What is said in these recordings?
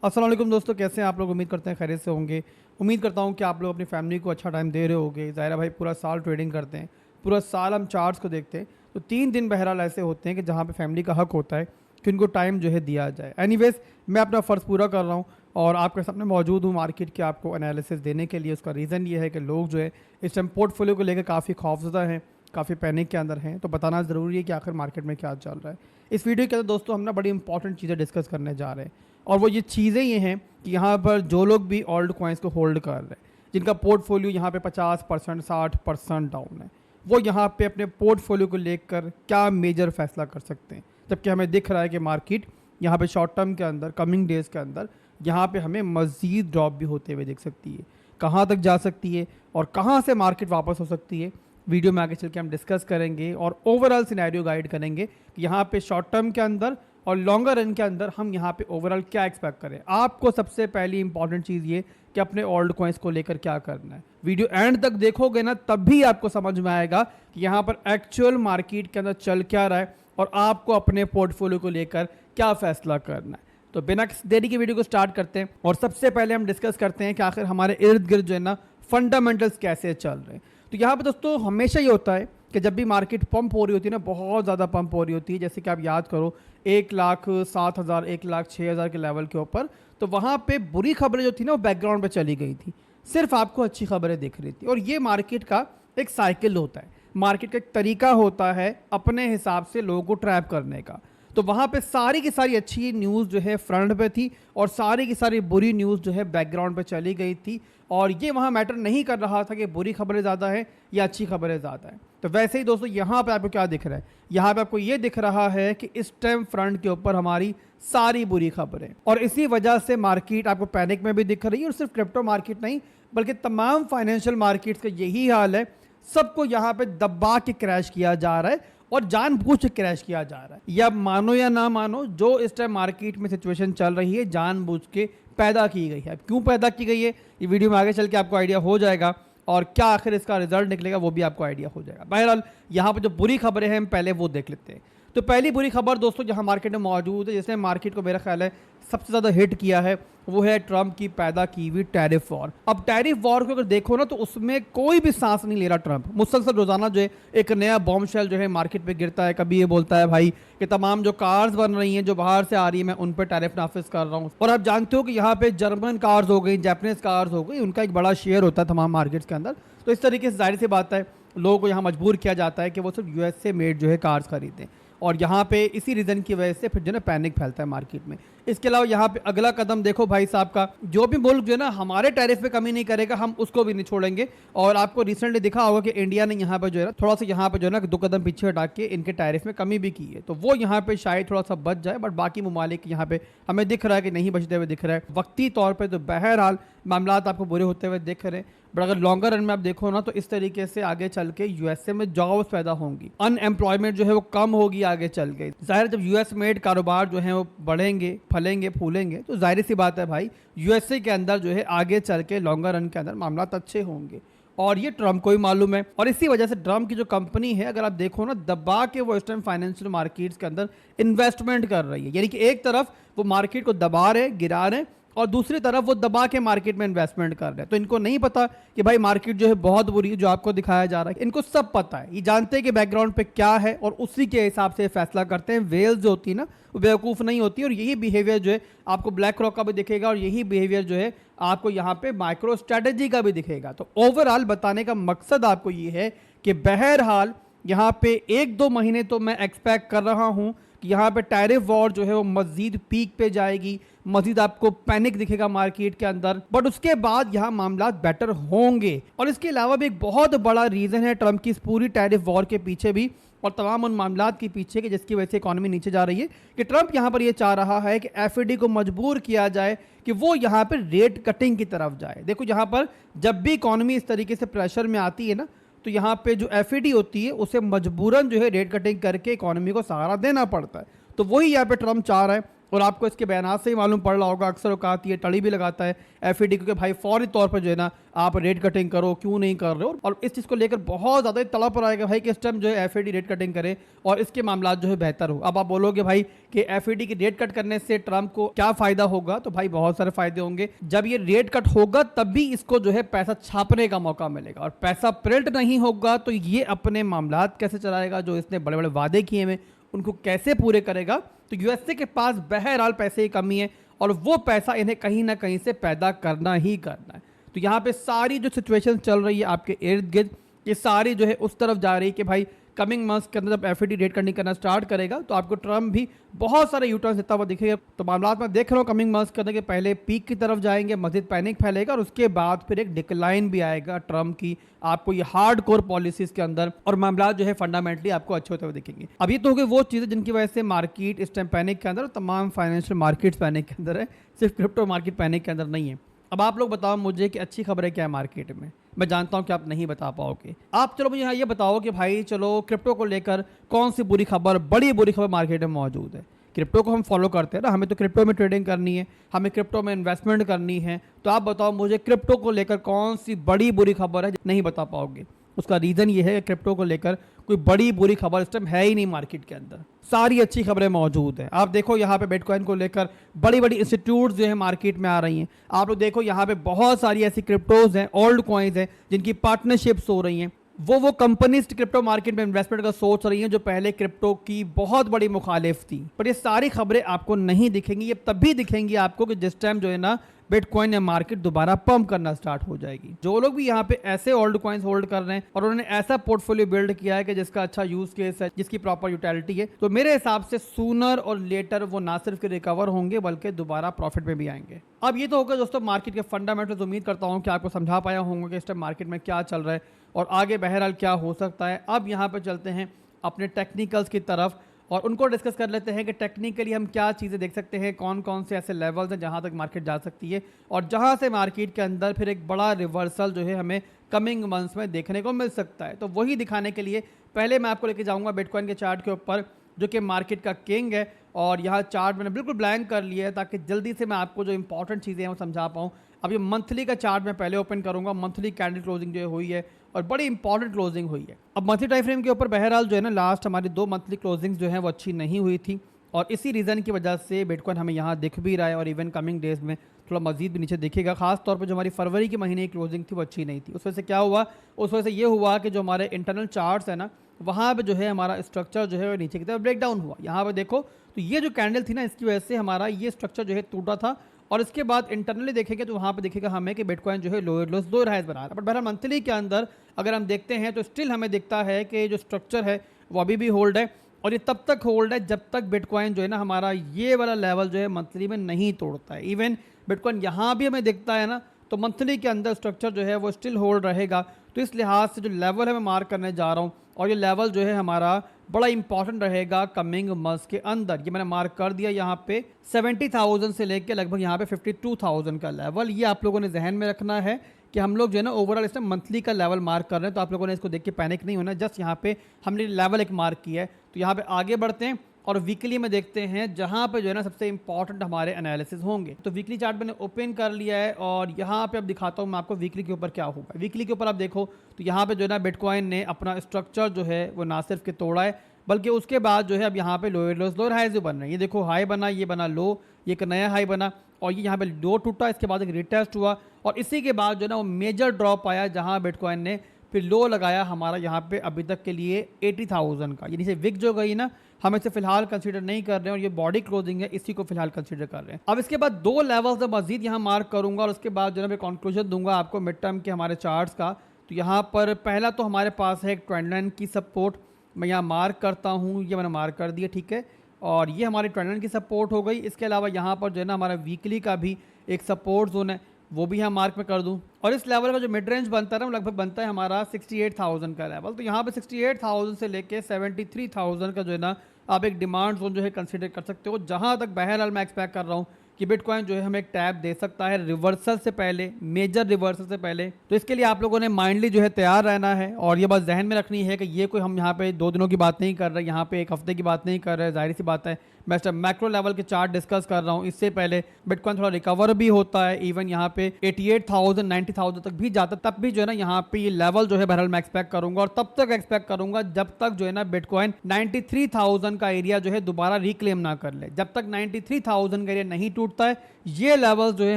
अस्सलाम वालेकुम दोस्तों, कैसे हैं आप लोग। उम्मीद करते हैं खैरियत से होंगे। उम्मीद करता हूं कि आप लोग अपनी फैमिली को अच्छा टाइम दे रहे होंगे। ज़ाहिर है भाई, पूरा साल ट्रेडिंग करते हैं, पूरा साल हम चार्ट्स को देखते हैं, तो 3 दिन बहरहाल ऐसे होते हैं कि जहां पे फैमिली का हक होता है कि उनको टाइम जो है दिया जाए। एनीवेज, मैं अपना फ़र्ज़ पूरा कर रहा हूँ और आपके सामने मौजूद हूँ मार्केट के आपको एनालिसिस देने के लिए। उसका रीज़न ये है कि लोग जो है इस टाइम पोर्टफोलियो को लेकर काफ़ी खौफज़दा हैं, काफ़ी पैनिक के अंदर हैं। तो बताना ज़रूरी है कि आखिर मार्केट में क्या चल रहा है। इस वीडियो के अंदर दोस्तों हम ना बड़ी इंपॉर्टेंट चीज़ें डिस्कस करने जा रहे हैं, और वो ये चीज़ें ये हैं कि यहाँ पर जो लोग भी ओल्ड कॉइन्स को होल्ड कर रहे हैं, जिनका पोर्टफोलियो यहाँ पे 50% 60% डाउन है, वो यहाँ पे अपने पोर्टफोलियो को लेकर क्या मेजर फैसला कर सकते हैं। जबकि हमें दिख रहा है कि मार्केट यहाँ पे शॉर्ट टर्म के अंदर, कमिंग डेज़ के अंदर यहाँ पे हमें मज़ीद ड्रॉप भी होते हुए दिख सकती है। कहाँ तक जा सकती है और कहाँ से मार्केट वापस हो सकती है, वीडियो में आगे चल के हम डिस्कस करेंगे और ओवरऑल सिनेरियो गाइड करेंगे कि यहाँ पे शॉर्ट टर्म के अंदर और लॉन्गर रन के अंदर हम यहाँ पे ओवरऑल क्या एक्सपेक्ट करें। आपको सबसे पहली इंपॉर्टेंट चीज़ ये कि अपने ओल्ड कॉइन्स को लेकर क्या करना है। वीडियो एंड तक देखोगे ना, तब भी आपको समझ में आएगा कि यहाँ पर एक्चुअल मार्केट के अंदर चल क्या रहा है और आपको अपने पोर्टफोलियो को लेकर क्या फैसला करना है। तो बिना देरी की वीडियो को स्टार्ट करते हैं और सबसे पहले हम डिस्कस करते हैं कि आखिर हमारे इर्द गिर्द जो है ना फंडामेंटल्स कैसे चल रहे हैं। तो यहाँ पे दोस्तों हमेशा ये होता है कि जब भी मार्केट पंप हो रही होती है ना, बहुत ज़्यादा पंप हो रही होती है, जैसे कि आप याद करो 1,07,000 1,06,000 के लेवल के ऊपर, तो वहाँ पे बुरी खबरें जो थी ना वो बैकग्राउंड पे चली गई थी, सिर्फ आपको अच्छी खबरें दिख रही थी। और ये मार्केट का एक साइकिल होता है, मार्केट का एक तरीका होता है अपने हिसाब से लोगों को ट्रैप करने का। तो वहाँ पे सारी की सारी अच्छी न्यूज़ जो है फ्रंट पे थी और सारी की सारी बुरी न्यूज़ जो है बैकग्राउंड पे चली गई थी, और ये वहाँ मैटर नहीं कर रहा था कि बुरी खबरें ज़्यादा है या अच्छी खबरें ज़्यादा है। तो वैसे ही दोस्तों यहाँ पे आपको क्या दिख रहा है, यहाँ पे आपको ये दिख रहा है कि इस टाइम फ्रंट के ऊपर हमारी सारी बुरी खबरें, और इसी वजह से मार्केट आपको पैनिक में भी दिख रही है। और सिर्फ क्रिप्टो मार्केट नहीं बल्कि तमाम फाइनेंशियल मार्केट्स का यही हाल है, सबको यहाँ पे दबा के क्रैश किया जा रहा है और जानबूझ के क्रैश किया जा रहा है। या मानो या ना मानो, जो इस टाइम मार्केट में सिचुएशन चल रही है जानबूझ के पैदा की गई है। अब क्यों पैदा की गई है ये वीडियो में आगे चल के आपको आइडिया हो जाएगा, और क्या आखिर इसका रिजल्ट निकलेगा वो भी आपको आइडिया हो जाएगा। बहरहाल यहाँ पर जो बुरी खबरें हैं हम पहले वो देख लेते हैं। तो पहली बुरी खबर दोस्तों जहाँ मार्केट में मौजूद है, जिसने मार्केट को मेरा ख्याल है सबसे ज़्यादा हिट किया है, वो है ट्रंप की पैदा की हुई टैरिफ वॉर। अब टैरिफ वॉर को अगर देखो ना, तो उसमें कोई भी सांस नहीं ले रहा ट्रंप। मुसलसल रोजाना जो है एक नया बॉम्ब शेल जो है मार्केट पे गिरता है। कभी ये बोलता है भाई कि तमाम जो कार्स बन रही हैं जो बाहर से आ रही है मैं उन पर टैरिफ नाफिज कर रहा हूँ। और आप जानते हो कि यहाँ पे जर्मन कार्स हो गई, जापानीज कार्स हो गई, उनका एक बड़ा शेयर होता है तमाम मार्केट्स के अंदर। तो इस तरीके से जाहिर सी बात है लोगों को यहाँ मजबूर किया जाता है कि वो सिर्फ यूएसए मेड जो है कार्स खरीदें, और यहाँ पे इसी रीज़न की वजह से फिर जो है पैनिक फैलता है मार्केट में। इसके अलावा यहाँ पे अगला कदम देखो भाई साहब का, जो भी मुल्क जो है ना हमारे टैरिफ में कमी नहीं करेगा हम उसको भी नहीं छोड़ेंगे। और आपको रिसेंटली दिखा होगा कि इंडिया ने यहाँ पे जो है ना थोड़ा सा यहाँ पे जो है ना 2 कदम पीछे हटा के इनके टैरिफ में कमी भी की है। तो वो यहाँ पे शायद थोड़ा सा बच जाए, बट बाकी ममालिक यहाँ पे हमें दिख रहा है कि नहीं बचते हुए दिख रहा है वक्ती तौर पर। तो बहरहाल मामला आपको बुरे होते हुए दिख रहे हैं, बट अगर लॉन्गर रन में आप देखो ना, तो इस तरीके से आगे चल के यूएसए में जॉब्स पैदा होंगी, अनएम्प्लॉयमेंट जो है वो कम होगी आगे चल के। जाहिर जब यूएस मेड कारोबार जो है वो बढ़ेंगे, फलेंगे, फूलेंगे, तो जाहिर सी बात है भाई यूएसए के अंदर जो है आगे चल के लॉन्गर रन के अंदर मामला अच्छे होंगे। और ये ट्रम्प को ही मालूम है, और इसी वजह से ट्रम्प की जो कंपनी है अगर आप देखो ना, दबा के वो इस टाइम फाइनेंशियल मार्केट्स के अंदर इन्वेस्टमेंट कर रही है। यानी कि एक तरफ वो मार्केट को दबा रहे, गिरा रहे, और दूसरी तरफ वो दबा के मार्केट में इन्वेस्टमेंट कर रहे हैं। तो इनको नहीं पता कि भाई मार्केट जो है बहुत बुरी है, जो आपको दिखाया जा रहा है इनको सब पता है। ये जानते हैं कि बैकग्राउंड पे क्या है और उसी के हिसाब से फैसला करते हैं। वेल्स जो होती है ना वो बेवकूफ़ नहीं होती, और यही बिहेवियर जो है आपको ब्लैक रॉक का भी दिखेगा, और यही बिहेवियर जो है आपको यहाँ पे माइक्रो स्ट्रेटेजी का भी दिखेगा। तो ओवरऑल बताने का मकसद आपको ये है कि बहरहाल यहाँ पे 1-2 महीने तो मैं एक्सपेक्ट कर रहा हूँ कि यहाँ पे टैरिफ वॉर जो है वो मजीद पीक पे जाएगी, मजीद आपको पैनिक दिखेगा मार्केट के अंदर, बट उसके बाद यहाँ मामला बेटर होंगे। और इसके अलावा भी एक बहुत बड़ा रीज़न है ट्रंप की इस पूरी टैरिफ वॉर के पीछे भी, और तमाम उन मामलात के पीछे के जिसकी वजह से इकॉनमी नीचे जा रही है, कि ट्रंप यहाँ पर ये चाह रहा है कि एफईडी को मजबूर किया जाए कि वो यहाँ पर रेट कटिंग की तरफ जाए। देखो यहाँ पर जब भी इकॉनमी इस तरीके से प्रेशर में आती है ना, तो यहाँ पे जो एफईडी होती है उसे मजबूरन जो है रेट कटिंग करके इकोनॉमी को सहारा देना पड़ता है। तो वही यहाँ पे ट्रम्प चाह रहा है और आपको इसके बयानात से ही मालूम पड़ रहा होगा, अक्सर औकात ये टड़ी भी लगाता है एफईडी को कि भाई फौरी तौर पर जो है ना आप रेट कटिंग करो, क्यों नहीं कर रहे हो। और इस चीज़ को लेकर बहुत ज़्यादा तड़प रहा है कि भाई किस टाइम जो है एफईडी रेट कटिंग करे और इसके मामला जो है बेहतर हो। अब आप बोलोगे भाई कि एफईडी की रेट कट करने से ट्रंप को क्या फ़ायदा होगा, तो भाई बहुत सारे फायदे होंगे। जब ये रेट कट होगा तब भी इसको जो है पैसा छापने का मौका मिलेगा, और पैसा प्रिंट नहीं होगा तो ये अपने मामला कैसे चलाएगा, जो इसने बड़े बड़े वादे किए हैं उनको कैसे पूरे करेगा। तो यूएसए के पास बहरहाल पैसे की कमी है और वो पैसा इन्हें कहीं ना कहीं से पैदा करना ही करना है। तो यहाँ पे सारी जो सिचुएशन चल रही है आपके इर्द गिर्द, ये सारी जो है उस तरफ जा रही है कि भाई कमिंग मंथ्स के अंदर जब एफईडी रेट कटिंग करना स्टार्ट करेगा तो आपको ट्रम्प भी बहुत सारे यूटर्न देता हुआ दिखेगा। तो मामला में देख रहा हूँ कमिंग मंथ्स करने के पहले पीक की तरफ जाएंगे, मजीद पैनिक फैलेगा और उसके बाद फिर एक डिक्लाइन भी आएगा ट्रम्प की, आपको ये हार्ड कोर पॉलिसीज के अंदर, और मामला जो है फंडामेंटली आपको अच्छे होते हुए दिखेंगे। अब ये तो हो गई वो चीज़ें जिनकी वजह से मार्केट इस टाइम पैनिक के अंदर, तमाम फाइनेंशियल मार्केट्स पैनिक के अंदर है, सिर्फ क्रिप्टो मार्केट पैनिक के अंदर नहीं है। अब आप लोग बताओ मुझे कि अच्छी खबरें क्या है मार्केट में। मैं जानता हूं कि आप नहीं बता पाओगे। आप चलो मुझे ये बताओ कि भाई चलो क्रिप्टो को लेकर कौन सी बुरी खबर, बड़ी बुरी खबर मार्केट में मौजूद है। क्रिप्टो को हम फॉलो करते हैं ना, हमें तो क्रिप्टो में ट्रेडिंग करनी है, हमें क्रिप्टो में इन्वेस्टमेंट करनी है। तो आप बताओ मुझे क्रिप्टो को लेकर कौन सी बड़ी बुरी खबर है, नहीं बता पाओगे। उसका रीज़न ये है कि क्रिप्टो को लेकर कोई बड़ी बुरी खबर इस टाइम है ही नहीं मार्केट के अंदर, सारी अच्छी खबरें मौजूद हैं। आप देखो यहाँ पे बिटकॉइन को लेकर बड़ी बड़ी इंस्टीट्यूट्स जो है मार्केट में आ रही हैं। आप लोग देखो यहाँ पे बहुत सारी ऐसी क्रिप्टोज हैं, ओल्ड कॉइन्स हैं जिनकी पार्टनरशिप्स हो रही हैं। वो कंपनीज क्रिप्टो मार्केट में इन्वेस्टमेंट का सोच रही हैं जो पहले क्रिप्टो की बहुत बड़ी मुखालिफ थी। पर ये सारी खबरें आपको नहीं दिखेंगी, ये तब भी दिखेंगी आपको कि जिस टाइम जो है ना बिटकॉइन या मार्केट दोबारा पंप करना स्टार्ट हो जाएगी। जो लोग भी यहाँ पे ऐसे ओल्ड कॉइन्स होल्ड कर रहे हैं और उन्होंने ऐसा पोर्टफोलियो बिल्ड किया है कि जिसका अच्छा यूज केस है, जिसकी प्रॉपर यूटिलिटी है, तो मेरे हिसाब से सूनर और लेटर वो ना सिर्फ रिकवर होंगे बल्कि दोबारा प्रॉफिट में भी आएंगे। अब ये तो होगा दोस्तों मार्केट के फंडामेंटल्स। उम्मीद करता हूँ कि आपको समझा पाया होंगे कि इस टाइम मार्केट में क्या चल रहा है और आगे बहरहाल क्या हो सकता है। अब यहाँ पर चलते हैं अपने टेक्निकल्स की तरफ और उनको डिस्कस कर लेते हैं कि टेक्निकली हम क्या चीज़ें देख सकते हैं, कौन कौन से ऐसे लेवल्स हैं जहां तक मार्केट जा सकती है और जहां से मार्केट के अंदर फिर एक बड़ा रिवर्सल जो है हमें कमिंग मंथ्स में देखने को मिल सकता है। तो वही दिखाने के लिए पहले मैं आपको लेके जाऊंगा बिटकॉइन के चार्ट के ऊपर, जो कि मार्केट का किंग है। और यहाँ चार्ट मैंने बिल्कुल ब्लैंक कर लिया है ताकि जल्दी से मैं आपको जो इंपॉर्टेंट चीज़ें हैं वो समझा पाऊँ। अब ये मंथली का चार्ट मैं पहले ओपन करूंगा। मंथली कैंडल क्लोजिंग जो हुई है और बड़ी इंपॉर्टेंट क्लोजिंग हुई है। अब मंथली टाइम फ्रेम के ऊपर बहरहाल जो है ना लास्ट हमारी 2 मंथली क्लोजिंग्स जो है वो अच्छी नहीं हुई थी और इसी रीज़न की वजह से बिटकॉइन हमें यहाँ दिख भी रहा है और इवन कमिंग डेज में थोड़ा मजीद भी नीचे दिखेगा। खास तौर पर जो हमारी फरवरी के महीने की क्लोजिंग थी वो अच्छी नहीं थी। उस वजह से क्या हुआ, उस वजह से ये हुआ कि जो हमारे इंटरनल चार्ट्स है ना वहाँ पे जो है हमारा स्ट्रक्चर जो है वो नीचे की तरफ ब्रेक डाउन हुआ। यहाँ पे देखो तो ये जो कैंडल थी ना इसकी वजह से हमारा ये स्ट्रक्चर जो है टूटा था और इसके बाद इंटरनली देखेंगे तो वहाँ पे दिखेगा हमें कि बिटकॉइन जो है लोअर लोस लोअर हाइज बना रहा है। बट बहरहाल मंथली के अंदर अगर हम देखते हैं तो स्टिल हमें दिखता है कि जो स्ट्रक्चर है वो अभी भी होल्ड है और ये तब तक होल्ड है जब तक बिटकॉइन जो है ना हमारा ये वाला लेवल जो है मंथली में नहीं तोड़ता है। इवन बिटकॉइन यहाँ भी हमें दिखता है ना तो मंथली के अंदर स्ट्रक्चर जो है वो स्टिल होल्ड रहेगा। तो इस लिहाज से जो लेवल है मैं मार्क करने जा रहा हूँ और ये लेवल जो है हमारा बड़ा इंपॉर्टेंट रहेगा कमिंग मंथ्स के अंदर। ये मैंने मार्क कर दिया यहाँ पे 70,000 से लेके लगभग यहाँ पे 52,000 का लेवल। ये आप लोगों ने जहन में रखना है कि हम लोग जो है ना ओवरऑल इसमें मंथली का लेवल मार्क कर रहे हैं। तो आप लोगों ने इसको देख के पैनिक नहीं होना, जस्ट यहाँ पे हमने लेवल एक मार्क किया है। तो यहाँ पे आगे बढ़ते हैं और वीकली में देखते हैं जहाँ पे जो है ना सबसे इंपॉर्टेंट हमारे एनालिसिस होंगे। तो वीकली चार्ट मैंने ओपन कर लिया है और यहाँ पे अब दिखाता हूँ मैं आपको वीकली के ऊपर क्या होगा। वीकली के ऊपर आप देखो तो यहाँ पे जो है ना बिटकॉइन ने अपना स्ट्रक्चर जो है वो ना सिर्फ के तोड़ा है बल्कि उसके बाद जो है अब यहाँ पे लोअर लोस लोअर हाई जो बन रहे हैं। ये देखो हाई बना, ये बना लो, ये एक नया हाई बना और ये यहाँ पे लो टूटा, इसके बाद एक रिटेस्ट हुआ और इसी के बाद जो है ना वो मेजर ड्रॉप आया जहाँ बिटकॉइन ने फिर लो लगाया हमारा यहाँ पे अभी तक के लिए 80,000 का। यानी से विक जो गई ना हम इसे फिलहाल कंसीडर नहीं कर रहे हैं और ये बॉडी क्लोजिंग है इसी को फिलहाल कंसीडर कर रहे हैं। अब इसके बाद 2 लेवल्स मैं मजीद यहाँ मार्क करूंगा और उसके बाद जो है मैं कंक्लूजन दूंगा आपको मिड टर्म के हमारे चार्ट्स का। तो यहाँ पर पहला तो हमारे पास है एक ट्रेंड लाइन की सपोर्ट, मैं यहाँ मार्क करता हूँ, ये मैंने मार्क कर दिया, ठीक है। और ये हमारी ट्रेंड लाइन की सपोर्ट हो गई। इसके अलावा यहाँ पर जो है ना हमारा वीकली का भी एक सपोर्ट जोन है वो भी यहाँ मार्क में कर दूँ और इस लेवल का जो मिड रेंज बनता है ना लगभग बनता है हमारा 68,000 का लेवल। तो यहाँ पे 68,000 से लेके 73,000 का जो है ना आप एक डिमांड जोन जो है कंसीडर कर सकते हो, जहाँ तक बहरहाल मैं एक्सपेक्ट कर रहा हूँ कि बिटकॉइन जो है हमें एक टैप दे सकता है रिवर्सल से पहले, मेजर रिवर्सल से पहले। तो इसके लिए आप लोगों ने माइंडली जो है तैयार रहना है और ये बात जहन में रखनी है कि ये कोई हम यहाँ पे 2 दिनों की बात नहीं कर रहे, यहाँ पे 1 हफ्ते की बात नहीं कर रहे। जाहिर सी बात है मैं मैक्रो लेवल के चार्ट डिस्कस कर रहा हूँ। इससे पहले बिटकॉइन थोड़ा रिकवर भी होता है, इवन यहाँ पे 88,000 90,000 तक भी जाता, तब भी जो है ना यहाँ पे ये लेवल जो है बहरहाल मैं एक्सपेक्ट करूंगा और तब तक एक्सपेक्ट करूंगा जब तक जो है ना बिटकॉइन 93,000 का एरिया जो है दोबारा रिक्लेम ना कर ले। जब तक 93,000 का एरिया नहीं टूटता है, ये लेवल जो है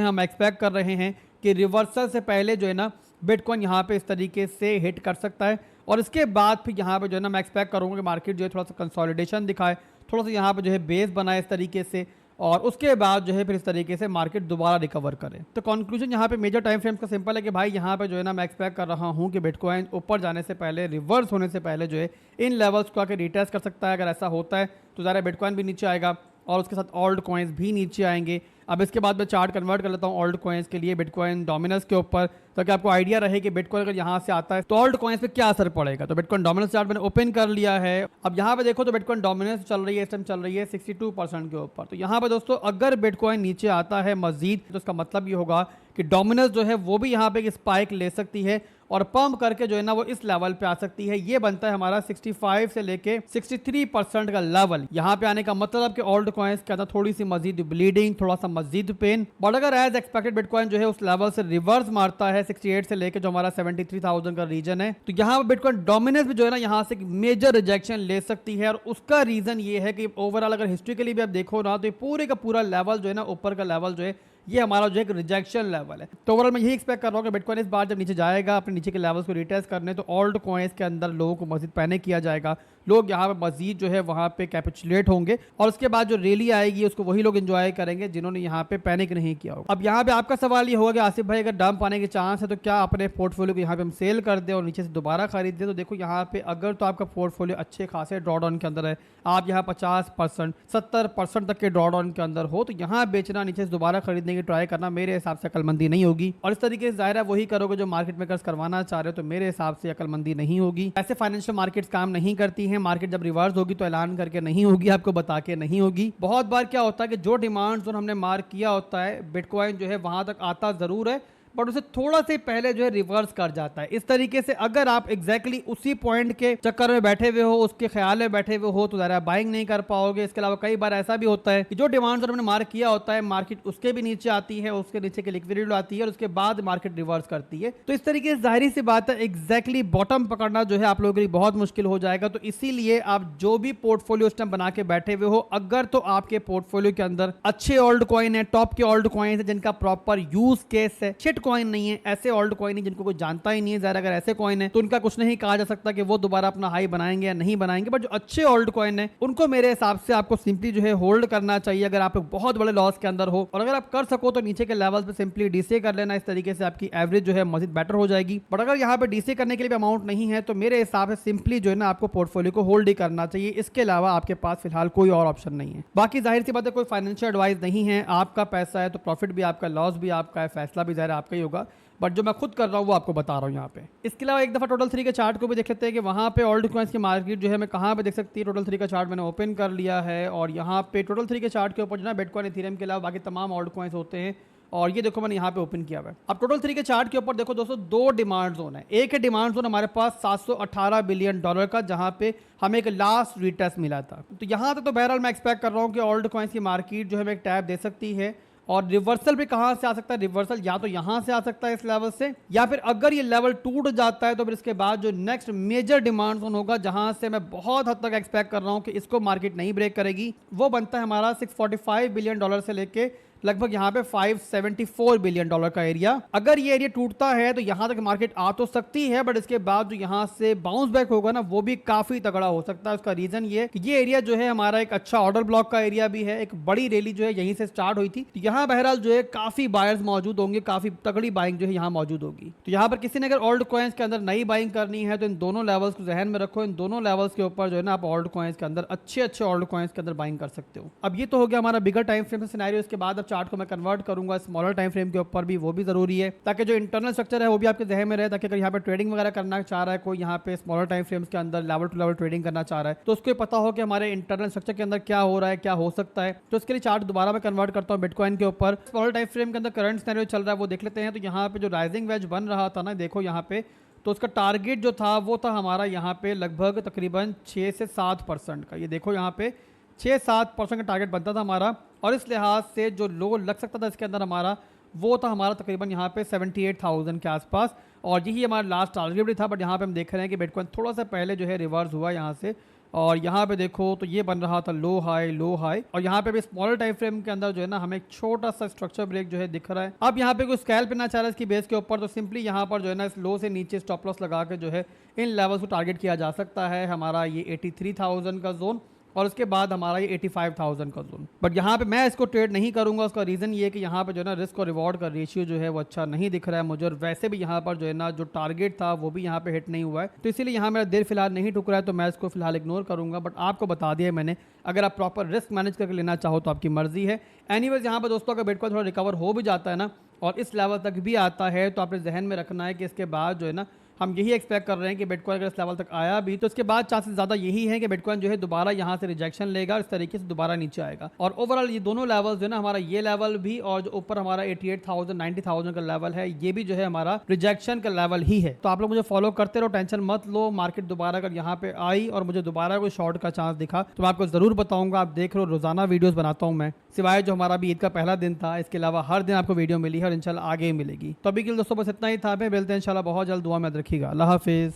हम एक्सपेक्ट कर रहे हैं कि रिवर्सल से पहले जो है ना बिटकॉइन यहाँ पे इस तरीके से हिट कर सकता है और इसके बाद फिर यहाँ पे जो है ना मैं एक्सपेक्ट करूंगा कि मार्केट जो है थोड़ा सा कंसोलिडेशन दिखाए, थोड़ा सा यहाँ पे जो है बेस बनाए इस तरीके से और उसके बाद जो है फिर इस तरीके से मार्केट दोबारा रिकवर करे। तो कंक्लूजन यहाँ पे मेजर टाइम फ्रेम्स का सिंपल है कि भाई यहाँ पे जो है ना मैं एक्सपेक्ट कर रहा हूँ कि बिटकॉइन ऊपर जाने से पहले, रिवर्स होने से पहले जो है इन लेवल्स को आकर रिटेस्ट कर सकता है। अगर ऐसा होता है तो ज़रा बिटकॉइन भी नीचे आएगा और उसके साथ ऑल्ट कॉइन्स भी नीचे आएंगे। अब इसके बाद मैं चार्ट कन्वर्ट कर लेता हूँ ऑल्ट कॉइन्स के लिए बिटकॉइन डोमिनस के ऊपर, ताकि आपको आइडिया रहे कि बिटकॉइन अगर यहाँ से आता है तो ऑल्ट कॉइन्स पे क्या असर पड़ेगा। तो बिटकॉइन डोमिनस चार्ट मैंने ओपन कर लिया है। अब यहाँ पे देखो तो बिटकॉइन डोमिनस चल रही है, इस टाइम चल रही है 62% के ऊपर। तो यहाँ पे दोस्तों अगर बिटकॉइन नीचे आता है मजीद तो इसका मतलब ये होगा कि डोमिनस जो है वो भी यहाँ पे एक स्पाइक ले सकती है और पंप करके जो है ना वो इस लेवल पे आ सकती है। ये बनता है हमारा 65 से लेके 63% का लेवल। यहाँ पे आने का मतलब कि ऑल्ट कॉइन्स के अंदर थोड़ी सी मजीद ब्लीडिंग, थोड़ा सा मजीद पेन, बट अगर एज एक्सपेक्टेड बिटकॉइन जो है उस लेवल से रिवर्स मारता है 68 से लेके जो हमारा 73,000 का रीजन है, तो यहाँ पे बिटकॉइन डोमिनेंस भी जो है ना यहाँ से मेजर रिजेक्शन ले सकती है। और उसका रीजन ये है कि ओवरऑल अगर हिस्ट्रिकली भी आप देखो ना तो ये पूरे का पूरा लेवल जो है ना ऊपर का लेवल जो है ये हमारा जो एक रिजेक्शन लेवल है। तो ओवरऑल मैं यही एक्सपेक्ट कर रहा हूँ कि बिटकॉइन इस बार जब नीचे जाएगा अपने नीचे के लेवल्स को रिटेस्ट करने, तो ऑल्ट कॉइन्स के अंदर लोगों को मजीद पैनिक किया जाएगा, लोग यहाँ पे मजीद जो है वहाँ पे कैपिचुलेट होंगे और उसके बाद जो रैली आएगी उसको वही लोग एंजॉय करेंगे जिन्होंने यहाँ पे पैनिक नहीं किया होगा। अब यहाँ पे आपका सवाल ये होगा कि आसिफ भाई अगर डंप आने के चांस है तो क्या अपने पोर्टफोलियो को यहाँ पे हम सेल कर दें और नीचे से दोबारा खरीद दें? तो देखो यहाँ पे अगर तो आपका पोर्टफोलियो अच्छे खासे ड्रॉडाउन के अंदर है, आप यहाँ 50% 70% तक के ड्रॉडाउन के अंदर हो, तो यहाँ बेचना, नीचे से दोबारा खरीदने की ट्राई करना मेरे हिसाब से अकलमंदी नहीं होगी। और इस तरीके से जाहिर है वही करोगे जो मार्केट मेकर्स करवाना चाह रहे हो, तो मेरे हिसाब से अकलमंदी नहीं होगी। ऐसे फाइनेंशियल मार्केट्स काम नहीं करती हैं। मार्केट जब रिवर्स होगी तो ऐलान करके नहीं होगी, आपको बता के नहीं होगी। बहुत बार क्या होता है कि जो डिमांड जोन हमने मार्क किया होता है बिटकॉइन जो है वहां तक आता जरूर है बट उसे थोड़ा से पहले जो है रिवर्स कर जाता है। इस तरीके से अगर आप एग्जैक्टली उसी पॉइंट के चक्कर में बैठे हुए हो, उसके ख्याल में बैठे हुए हो, तो ज़रा बाइंग नहीं कर पाओगे। इसके अलावा कई बार ऐसा भी होता है कि जो डिमांड हमने मार्क किया होता है मार्केट उसके भी नीचे आती है, उसके नीचे की लिक्विडिटी आती है और उसके बाद मार्केट रिवर्स करती है। तो इस तरीके से जाहिर सी बात है एग्जैक्टली बॉटम पकड़ना जो है आप लोगों के लिए बहुत मुश्किल हो जाएगा। तो इसीलिए आप जो भी पोर्टफोलियो सिस्टम बना के बैठे हुए हो, अगर तो आपके पोर्टफोलियो के अंदर अच्छे ओल्ड कॉइन है, टॉप के ओल्ड कॉइन है जिनका प्रॉपर यूज केस है, शिट कॉइन नहीं है, ऐसे ओल्ड कॉइन है जिनको कोई जानता ही नहीं है, ज़रा अगर ऐसे कॉइन है तो उनका कुछ नहीं कहा जा सकता कि वो दोबारा अपना हाई बनाएंगे या नहीं बनाएंगे। बट जो अच्छे ओल्ड कॉइन है उनको मेरे हिसाब से आपको सिंपली जो है होल्ड करना चाहिए अगर आप बहुत बड़े लॉस के अंदर हो। और अगर आप कर सको तो नीचे के लेवल पे सिंपली डीसी कर लेना, इस तरीके से आपकी एवरेज जो है मजीद बेटर हो जाएगी। बट अगर यहाँ पे डीसी करने के लिए भी अमाउंट नहीं है तो मेरे हिसाब से सिंपली जो है ना आपको पोर्टफोलियो को होल्ड ही करना चाहिए। इसके अलावा आपके पास फिलहाल कोई और ऑप्शन नहीं है। बाकी जाहिर सी बात है कोई फाइनेंशियल एडवाइस नहीं है, आपका पैसा है तो प्रॉफिट भी आपका, लॉस भी आपका है, फैसला भी जाहिर आपका ही होगा। बट जो मैं खुद कर रहा हूँ वो आपको बता रहा हूँ यहाँ पे। इसके अलावा एक दफ़ा टोटल 3 के चार्ट को भी देख लेते हैं कि वहाँ पे ओल्ड कॉइन्स की मार्केट जो है मैं कहाँ पे देख सकती है। टोटल 3 का चार्ट मैंने ओपन कर लिया है और यहाँ पे टोटल 3 के चार्ट के ऊपर जो ना बिटकॉइन, इथेरियम के अलावा बाकी तमाम ओल्ड कॉइन्स होते हैं और ये देखो मैंने यहाँ पे ओपन किया हुआ है। अब टोटल 3 के चार्ट के ऊपर देखो दोस्तों 2 डिमांड जोन है। एक है डिमांड जोन हमारे पास $718 बिलियन का, जहाँ पे हमें एक लास्ट रिटेस्ट मिला था। तो यहाँ तक तो बहरहाल मैं एक्सपेक्ट कर रहा हूँ कि ओल्ड कॉइन्स की मार्केट जो है एक टैप दे सकती है। और रिवर्सल भी कहां से आ सकता है? रिवर्सल या तो यहां से आ सकता है इस लेवल से, या फिर अगर ये लेवल टूट जाता है तो फिर इसके बाद जो नेक्स्ट मेजर डिमांड जोन होगा जहां से मैं बहुत हद तक एक्सपेक्ट कर रहा हूं कि इसको मार्केट नहीं ब्रेक करेगी, वो बनता है हमारा $645 बिलियन से लेके लगभग यहाँ पे $574 बिलियन का एरिया। अगर ये एरिया टूटता है तो यहाँ तक मार्केट आ तो सकती है बट इसके बाद जो यहाँ से बाउंस बैक होगा ना वो भी काफी तगड़ा हो सकता है। उसका रीजन ये कि ये एरिया जो है हमारा एक अच्छा ऑर्डर ब्लॉक का एरिया भी है, एक बड़ी रैली जो है यहीं से स्टार्ट हुई थी। तो यहाँ बहरहाल जो है काफी बायर्स मौजूद होंगे, काफी तगड़ी बाइंग जो है यहाँ मौजूद होगी। तो यहाँ पर किसी ने अगर ओल्ड कॉइन्स के अंदर नई बाइंग करनी है तो इन दोनों लेवल्स को जहन में रखो, इन दोनों लेवल्स के ऊपर जो है ना आप ओल्ड कॉइन्स के अंदर अच्छे ओल्ड कॉइन्स के अंदर बाइंग कर सकते हो। अब ये तो हो गया हमारा बिगर टाइम फ्रेम सिनेरियो। इसके बाद अब चार्ट को मैं कन्वर्ट करूंगा स्मॉलर टाइम फ्रेम के ऊपर भी, वो भी जरूरी है, ताकि जो इंटरनल स्ट्रक्चर है वो भी आपके जहन में रहे, ताकि अगर यहाँ पे ट्रेडिंग वगैरह करना चाह रहा है कोई, यहाँ पे स्मॉलर टाइम फ्रेम्स के अंदर लेवल टू लेवल ट्रेडिंग करना चाह रहा है, तो उसको पता हो कि हमारे इंटरनल स्ट्रक्चर के अंदर क्या हो रहा है, क्या हो सकता है। तो इसके लिए चार्ट दोबारा मैं कन्वर्ट करता हूँ बिटकॉइन के ऊपर। स्मॉलर टाइम फ्रेम के अंदर करंट सिनेरियो चल रहा है वो देख लेते हैं। तो यहाँ पे जो राइजिंग वेज बन रहा था ना, देखो यहाँ पे, तो उसका टारगेट जो था वो था हमारा यहाँ पे लगभग तकरीबन 6 से 7% का। ये देखो यहाँ पे 6-7% का टारगेट बनता था हमारा, और इस लिहाज से जो लो लग सकता था इसके अंदर हमारा, वो था हमारा तकरीबन यहाँ पे 78,000 के आसपास, और यही हमारा लास्ट टारगेट भी था। बट यहाँ पे हम देख रहे हैं कि बिटकॉइन थोड़ा सा पहले जो है रिवर्स हुआ यहाँ से, और यहाँ पे देखो तो ये बन रहा था लो हाई, और यहाँ पे भी स्मॉलर टाइम फ्रेम के अंदर जो है ना हमें एक छोटा सा स्ट्रक्चर ब्रेक जो है दिख रहा है। अब यहाँ पे कोई स्कैल्प पे ना चाह रहा है इसकी बेस के ऊपर, तो सिंपली यहाँ पर जो है ना इस लो से नीचे स्टॉप लॉस लगा के जो है इन लेवल्स को टारगेट किया जा सकता है। हमारा ये 83,000 का जोन, और उसके बाद हमारा ये 85,000 का जोन। बट यहाँ पे मैं इसको ट्रेड नहीं करूंगा। उसका रीज़न ये है कि यहाँ पे जो है ना रिस्क और रिवॉर्ड का रेशियो जो है वो अच्छा नहीं दिख रहा है मुझे, और वैसे भी यहाँ पर जो है ना जो टारगेट था वो भी यहाँ पे हिट नहीं हुआ है, तो इसीलिए यहाँ मेरा देर फिलहाल नहीं टुक रहा है, तो मैं इसको फिलहाल इग्नोर करूंगा। बट आपको बता दिया मैंने, अगर आप प्रॉपर रिस्क मैनेज करके लेना चाहो तो आपकी मर्जी है। एनीवेज यहाँ पर दोस्तों अगर बिटकॉइन थोड़ा रिकवर हो भी जाता है ना और इस लेवल तक भी आता है, तो आपने जहन में रखना है कि इसके बाद जो है ना हम यही एक्सपेक्ट कर रहे हैं कि बिटकॉइन अगर इस लेवल तक आया भी, तो इसके बाद चांसेस ज़्यादा यही है कि बिटकॉइन जो है दोबारा यहाँ से रिजेक्शन लेगा और इस तरीके से दोबारा नीचे आएगा। और ओवरऑल ये दोनों लेवल्स जो है ना, हमारा ये लेवल भी और जो ऊपर हमारा 88,000 90,000 का लेवल है, ये भी जो है हमारा रिजेक्शन का लेवल ही है। तो आप लोग मुझे फॉलो करते रहो, टेंशन मत लो। मार्केट दोबारा अगर यहाँ पे आई और मुझे दोबारा कोई शॉर्ट का चांस दिखा तो मैं आपको जरूर बताऊंगा। आप देख रहे हो रोजाना वीडियोस बनाता हूँ मैं, सिवाय जो हमारा भी ईद का पहला दिन था, इसके अलावा हर दिन आपको वीडियो मिली है और इंशाल्लाह आगे ही मिलेगी। तो अभी के लिए दोस्तों बस इतना ही था, मिलते हैं इंशाल्लाह बहुत जल्द। दुआ में याद रखिएगा। अल्लाह हाफिज़।